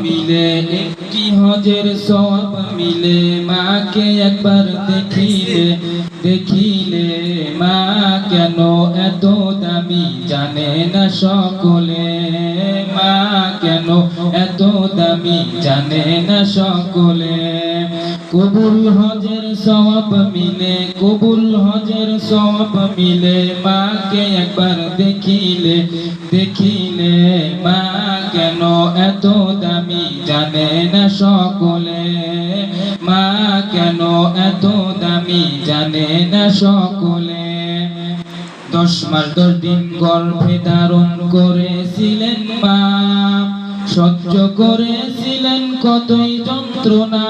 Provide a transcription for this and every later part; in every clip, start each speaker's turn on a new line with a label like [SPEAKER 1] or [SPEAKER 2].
[SPEAKER 1] মিলে একটি হজের সওয়াব মিলে মাকে একবার দেখিলে মা কেন এত দামি জানে না সকলে মা কেন এত দামি জানে না সকলে কবুল হজের সওয়াব মিলে মাকে একবার দেখিলে মা কেন এত দামি জানে না সকলে মা কেন এত দামি জানে না সকলে 10 মাস 10 দিন গর্ভে ধারণ করেছিলেন মা সহ্য করেছিলেন কতই যন্ত্রণা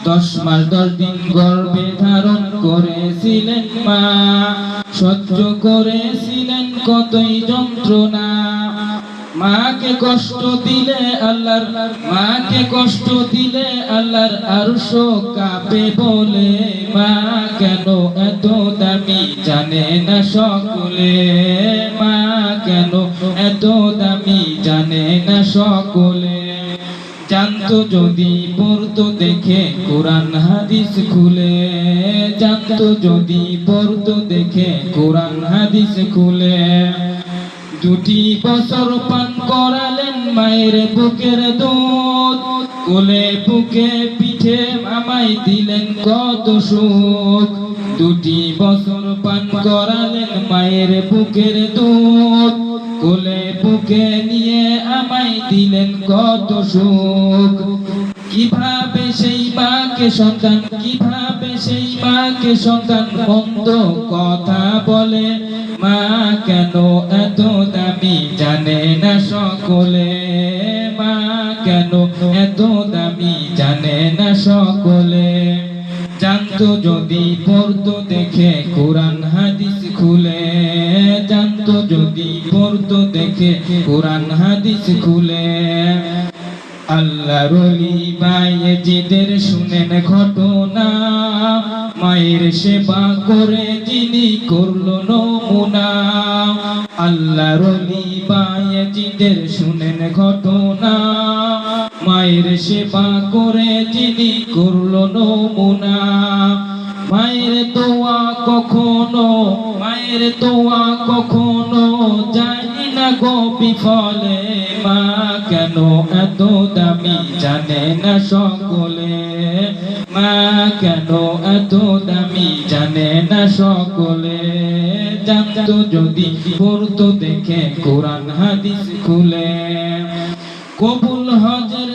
[SPEAKER 1] 10 মাস 10 দিন গর্ভে ধারণ করেছিলেন মা সহ্য করেছিলেন কতই যন্ত্রণা মাকে কষ্ট দিলে আল্লাহর আরশ কাঁপে বলে মা কেন এত দামি জানে না সকলে মা কেন এত দামি জানে না সকলে জানতো যদি পড়তো দেখে কোরআন হাদিস খুলে জানতো যদি পড়তো দেখে কোরআন হাদিস খুলে 2 বছর পান করালেন মায়ের বুকের দুধ কোলে বুকে পিঠে আমায় দিলেন কত সুখ 2 বছর পান করালেন মায়ের বুকের দুধ কোলে বুকে নিয়ে আমায় দিলেন কত সুখ কিভাবে সেই মাকে সন্তান মন্দ কথা বলে মা কেন এত দামি জানে না সকলে মা কেন এত দামি জানে না সকলে জানতো যদি পড়তো দেখে কোরআন হাদিস খুলে জানতো যদি পড়তো দেখে কোরআন হাদিস খুলে আল্লাহর ওলি বায়েজিদের শুনেন ঘটনা মায়ের সেবা করে যিনি করলো নমুনা আল্লাহর ওলি বায়েজিদের শুনেন ঘটনা মায়ের সেবা করে যিনি করলো নমুনা মায়ের দোয়া কখনো যায় না গো বিফলে মা কেন এত দামি জানে না সকলে মা কেন এত দামি জানে না সকলে জানতো যদি পড়তো দেখে কোরআন হাদিস খুলে কবুল হজের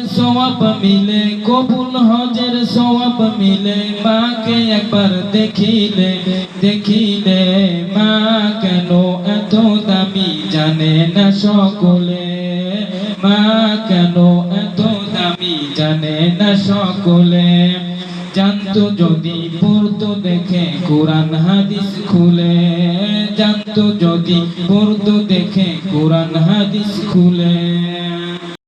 [SPEAKER 1] সওয়াব মিলে মাকে একবার দেখিলে মা কেন এত দামি জানে না সকলে মা কেন এত দামি জানে না সকলে জানতো যদি পড়তো দেখে কোরআন হাদিস খুলে জানতো যদি পড়তো দেখে কোরআন হাদিস খুলে